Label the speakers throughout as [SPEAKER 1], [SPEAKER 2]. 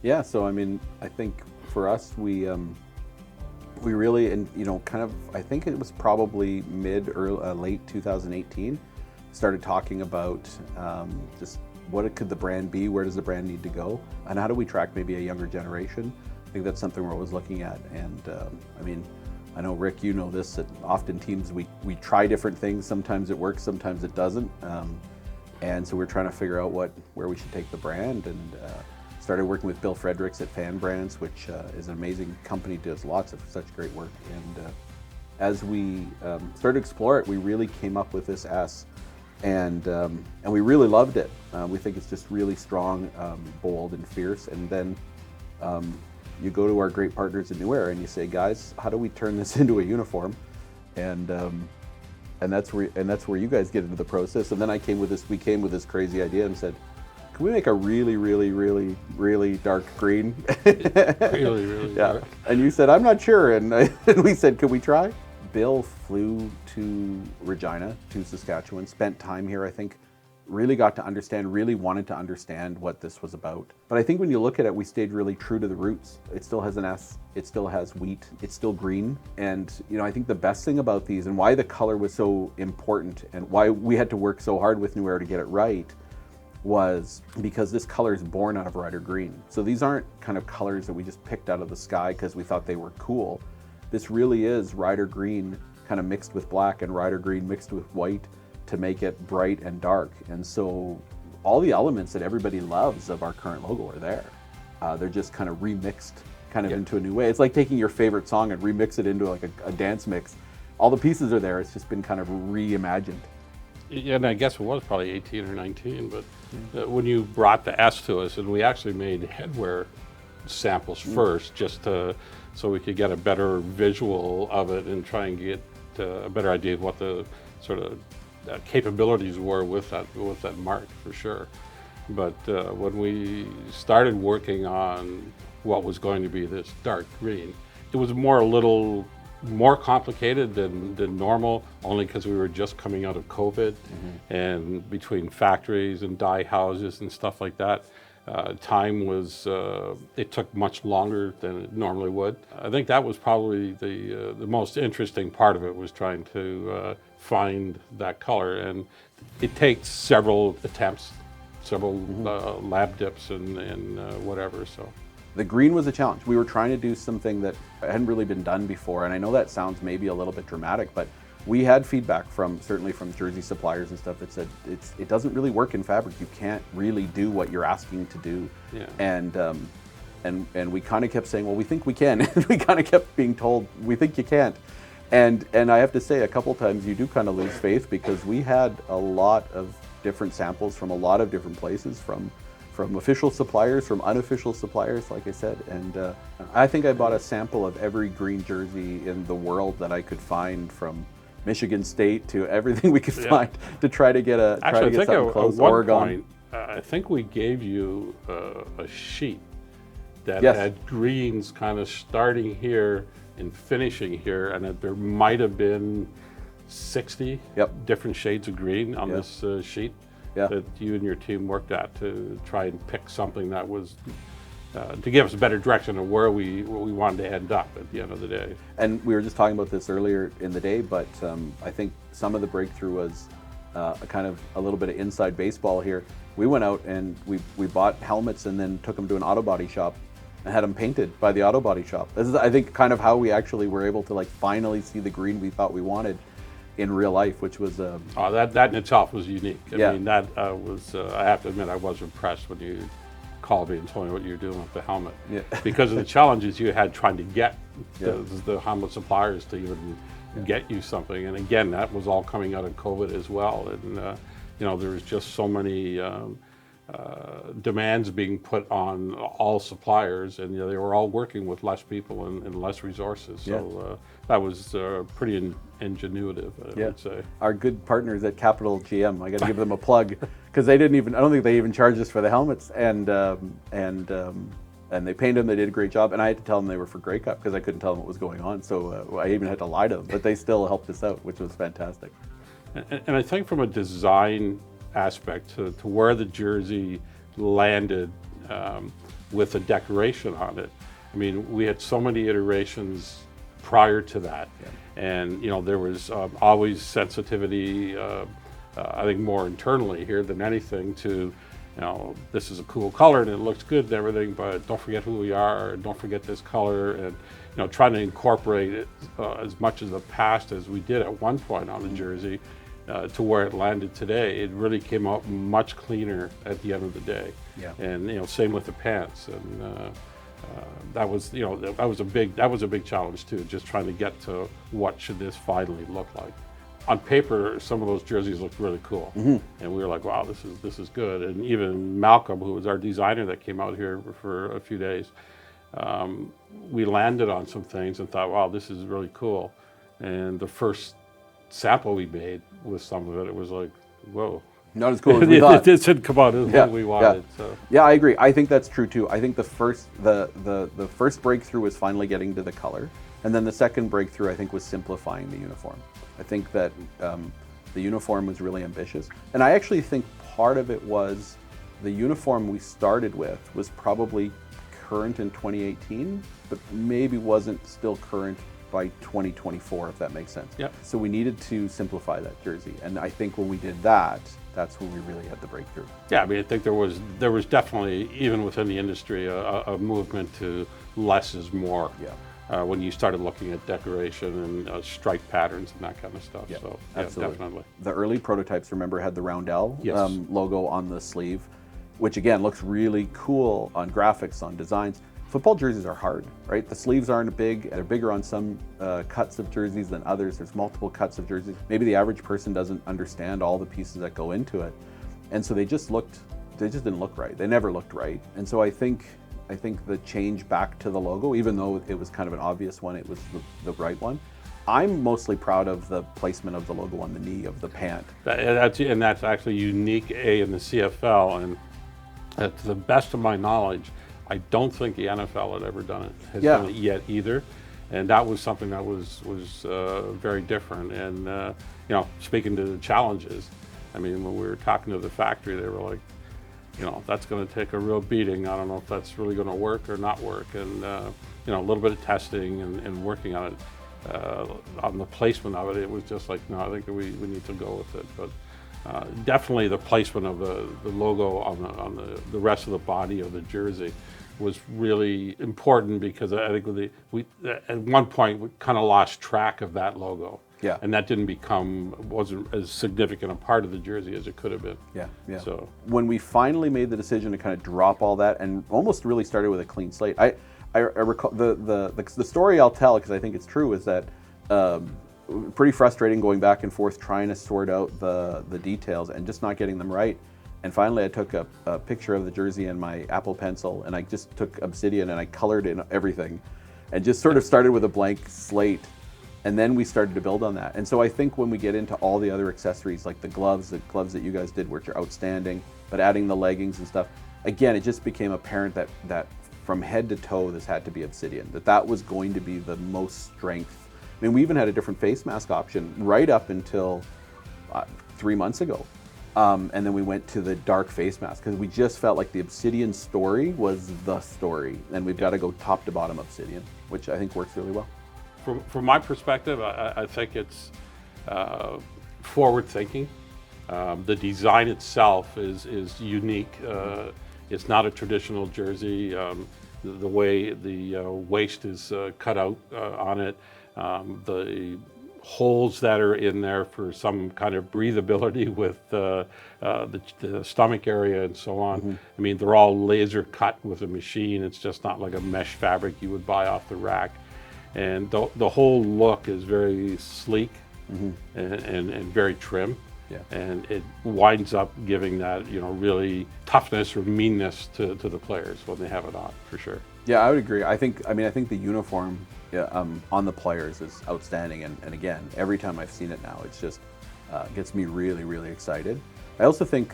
[SPEAKER 1] Yeah, so I mean, I think for us, we really, and kind of, I think it was probably mid or late 2018, started talking about just could the brand be, where does the brand need to go, and how do we track maybe a younger generation. I think that's something we're always looking at, and I mean, I know Rick, you know this, that often teams we try different things. Sometimes it works, sometimes it doesn't, and so we're trying to figure out where we should take the brand, and started working with Bill Fredericks at Fan Brands, which is an amazing company, does lots of such great work. And as we started to explore it, we really came up with this S, and we really loved it. We think it's just really strong, bold, and fierce. And then you go to our great partners at New Era and you say, guys, how do we turn this into a uniform? And that's where you guys get into the process. And then we came with this crazy idea and said, can we make a really, really, really, really dark green?
[SPEAKER 2] Really, really dark.
[SPEAKER 1] And you said, I'm not sure. And we said, could we try? Bill flew to Regina, to Saskatchewan, spent time here, I think, really got to understand, really wanted to understand what this was about. But I think when you look at it, we stayed really true to the roots. It still has an S, it still has wheat, it's still green. And I think the best thing about these, and why the color was so important, and why we had to work so hard with New Era to get it right, was because this color is born out of Rider Green. So these aren't kind of colors that we just picked out of the sky because we thought they were cool. This really is Rider Green kind of mixed with black and Rider Green mixed with white to make it bright and dark. And so all the elements that everybody loves of our current logo are there. They're just kind of remixed into a new way. It's like taking your favorite song and remix it into like a dance mix. All the pieces are there, it's just been kind of reimagined.
[SPEAKER 2] Yeah, and I guess it was probably 18 or 19, but when you brought the S to us, and we actually made headwear samples first, just so we could get a better visual of it and try and get a better idea of what the sort of capabilities were with that mark, for sure. But when we started working on what was going to be this dark green, it was a little more complicated than normal, only because we were just coming out of COVID, and between factories and dye houses and stuff like that, time was, it took much longer than it normally would. I think that was probably the most interesting part of it, was trying to find that color, and it takes several attempts, several lab dips and whatever, so.
[SPEAKER 1] The green was a challenge. We were trying to do something that hadn't really been done before, and I know that sounds maybe a little bit dramatic, but we had feedback certainly from jersey suppliers and stuff that said it doesn't really work in fabric. You can't really do what you're asking to do.
[SPEAKER 2] Yeah.
[SPEAKER 1] And we kind of kept saying, well, we think we can. And we kind of kept being told, we think you can't. And I have to say, a couple times you do kind of lose faith, because we had a lot of different samples from a lot of different places, from official suppliers, from unofficial suppliers, like I said. And I think I bought a sample of every green jersey in the world that I could find, from Michigan State to everything we could find, to try to get something close. Oregon.
[SPEAKER 2] Point, I think we gave you a sheet that had greens kind of starting here and finishing here, and that there might have been 60 different shades of green on this sheet. That you and your team worked at to try and pick something that was to give us a better direction of where we wanted to end up at the end of the day.
[SPEAKER 1] And we were just talking about this earlier in the day, but I think some of the breakthrough was a kind of a little bit of inside baseball here. We went out and we bought helmets and then took them to an auto body shop and had them painted by the auto body shop. This is, I think, kind of how we actually were able to finally see the green we thought we wanted in real life, which was
[SPEAKER 2] that in itself was unique. I mean, that was I have to admit, I was impressed when you called me and told me what you were doing with the helmet, because of the challenges you had trying to get the helmet suppliers to even get you something. And again, that was all coming out of COVID as well, and there was just so many demands being put on all suppliers, and they were all working with less people and less resources. So that was pretty ingenuitive, I would say.
[SPEAKER 1] Our good partners at Capital GM, I got to give them a plug, because I don't think they even charged us for the helmets, and they painted them. They did a great job, and I had to tell them they were for Grey Cup because I couldn't tell them what was going on. So I even had to lie to them, but they still helped us out, which was fantastic.
[SPEAKER 2] And I think from a design aspect to where the jersey landed with a decoration on it. I mean, we had so many iterations prior to that, and there was always sensitivity. I think more internally here than anything to, this is a cool color and it looks good and everything, but don't forget who we are, and don't forget this color, and trying to incorporate it as much of the past as we did at one point on the jersey to where it landed today. It really came out much cleaner at the end of the day.
[SPEAKER 1] Yeah.
[SPEAKER 2] And same with the pants, and that was a big challenge too, just trying to get to what should this finally look like. On paper, some of those jerseys looked really cool, and we were like, "Wow, this is good." And even Malcolm, who was our designer that came out here for a few days, we landed on some things and thought, "Wow, this is really cool." And the first sample we made with some of it, it was like, "Whoa."
[SPEAKER 1] Not as cool as we thought.
[SPEAKER 2] It didn't come out as what we wanted. So.
[SPEAKER 1] Yeah, I agree. I think that's true too. I think the first breakthrough was finally getting to the color, and then the second breakthrough I think was simplifying the uniform. I think that the uniform was really ambitious, and I actually think part of it was the uniform we started with was probably current in 2018, but maybe wasn't still current by 2024, if that makes sense.
[SPEAKER 2] Yep.
[SPEAKER 1] So we needed to simplify that jersey, and I think when we did that, that's when we really had the breakthrough.
[SPEAKER 2] Yeah, I mean, I think there was definitely, even within the industry, a movement to less is more.
[SPEAKER 1] Yeah.
[SPEAKER 2] When you started looking at decoration and stripe patterns and that kind of stuff.
[SPEAKER 1] Yeah,
[SPEAKER 2] So
[SPEAKER 1] absolutely.
[SPEAKER 2] definitely.
[SPEAKER 1] The early prototypes, remember, had the roundel
[SPEAKER 2] Yes.
[SPEAKER 1] logo on the sleeve, which again looks really cool on graphics, on designs. Football jerseys are hard, right? The sleeves aren't big. They're bigger on some cuts of jerseys than others. There's multiple cuts of jerseys. Maybe the average person doesn't understand all the pieces that go into it. And so they just didn't look right. They never looked right. And so I think the change back to the logo, even though it was kind of an obvious one, it was the right one. I'm mostly proud of the placement of the logo on the knee of the pant.
[SPEAKER 2] That's actually unique in the CFL, and to the best of my knowledge, I don't think the NFL had ever done it yet either, and that was something that was very different. And speaking to the challenges, I mean, when we were talking to the factory, they were like, that's going to take a real beating. I don't know if that's really going to work or not work. And, a little bit of testing and working on it, on the placement of it, it was just like, no, I think we need to go with it. But definitely the placement of the logo on the rest of the body of the jersey was really important, because I think we at one point we kind of lost track of that logo.
[SPEAKER 1] Yeah.
[SPEAKER 2] And that wasn't as significant a part of the jersey as it could have been.
[SPEAKER 1] Yeah, yeah.
[SPEAKER 2] So
[SPEAKER 1] when we finally made the decision to kind of drop all that and almost really started with a clean slate, I recall the story I'll tell, because I think it's true, is that pretty frustrating going back and forth trying to sort out the details and just not getting them right. And finally I took a picture of the jersey in my Apple Pencil, and I just took Obsidian and I colored in everything and just sort of started with a blank slate. And then we started to build on that. And so I think when we get into all the other accessories, like the gloves that you guys did, which are outstanding, but adding the leggings and stuff, again, it just became apparent that from head to toe, this had to be Obsidian, that was going to be the most strength. I mean, we even had a different face mask option right up until 3 months ago. And then we went to the dark face mask because we just felt like the Obsidian story was the story. And we've got to go top to bottom Obsidian, which I think works really well.
[SPEAKER 2] From my perspective, I think it's forward thinking. The design itself is unique. It's not a traditional jersey. The way the waist is cut out on it, the holes that are in there for some kind of breathability with the stomach area and so on. Mm-hmm. I mean, they're all laser cut with a machine. It's just not like a mesh fabric you would buy off the rack. And the whole look is very sleek, mm-hmm. and very trim.
[SPEAKER 1] Yeah.
[SPEAKER 2] And it winds up giving that, really toughness or meanness to the players when they have it on, for sure.
[SPEAKER 1] Yeah, I would agree. I think the uniform on the players is outstanding. And again, every time I've seen it now, it's just gets me really, really excited. I also think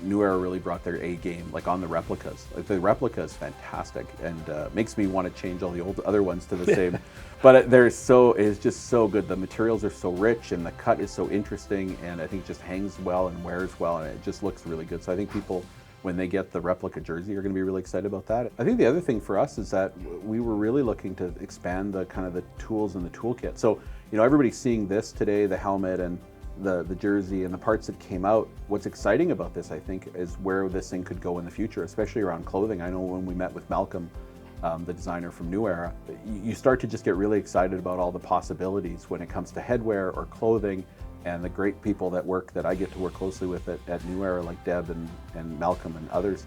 [SPEAKER 1] New Era really brought their A game, like on the replicas. Like the replica is fantastic, and makes me want to change all the other ones to the same. But it's just so good. The materials are so rich, and the cut is so interesting, and I think it just hangs well and wears well, and it just looks really good. So I think people when they get the replica jersey are going to be really excited about that. I think the other thing for us is that we were really looking to expand the kind of the tools in the toolkit. So, everybody's seeing this today, the helmet and the jersey and the parts that came out. What's exciting about this, I think, is where this thing could go in the future, especially around clothing. I know when we met with Malcolm, the designer from New Era, you start to just get really excited about all the possibilities when it comes to headwear or clothing, and the great people that I get to work closely with at New Era, like Deb and Malcolm and others,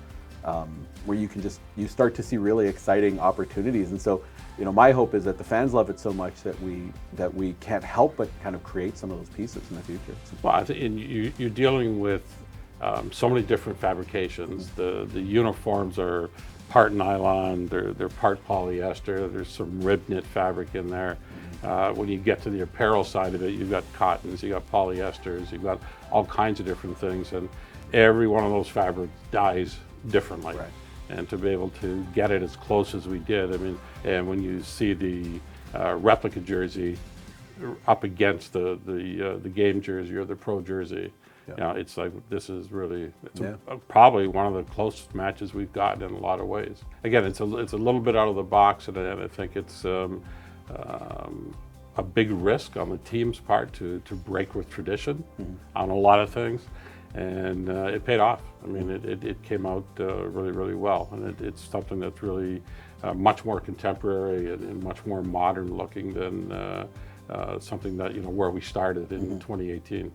[SPEAKER 1] where you start to see really exciting opportunities. And so, my hope is that the fans love it so much that we can't help but kind of create some of those pieces in the future.
[SPEAKER 2] Well, I think you're dealing with so many different fabrications. The uniforms are part nylon, they're part polyester, there's some rib knit fabric in there. When you get to the apparel side of it, you've got cottons, you've got polyesters, you've got all kinds of different things, and every one of those fabrics dyes differently.
[SPEAKER 1] Right.
[SPEAKER 2] And to be able to get it as close as we did, and when you see the replica jersey up against the game jersey or the pro jersey, it's like, this is really, probably one of the closest matches we've gotten in a lot of ways. Again, it's a little bit out of the box, and I think it's a big risk on the team's part to break with tradition on a lot of things, and it paid off. It came out really, really well, and it's something that's really much more contemporary and much more modern looking than something that, where we started in 2018.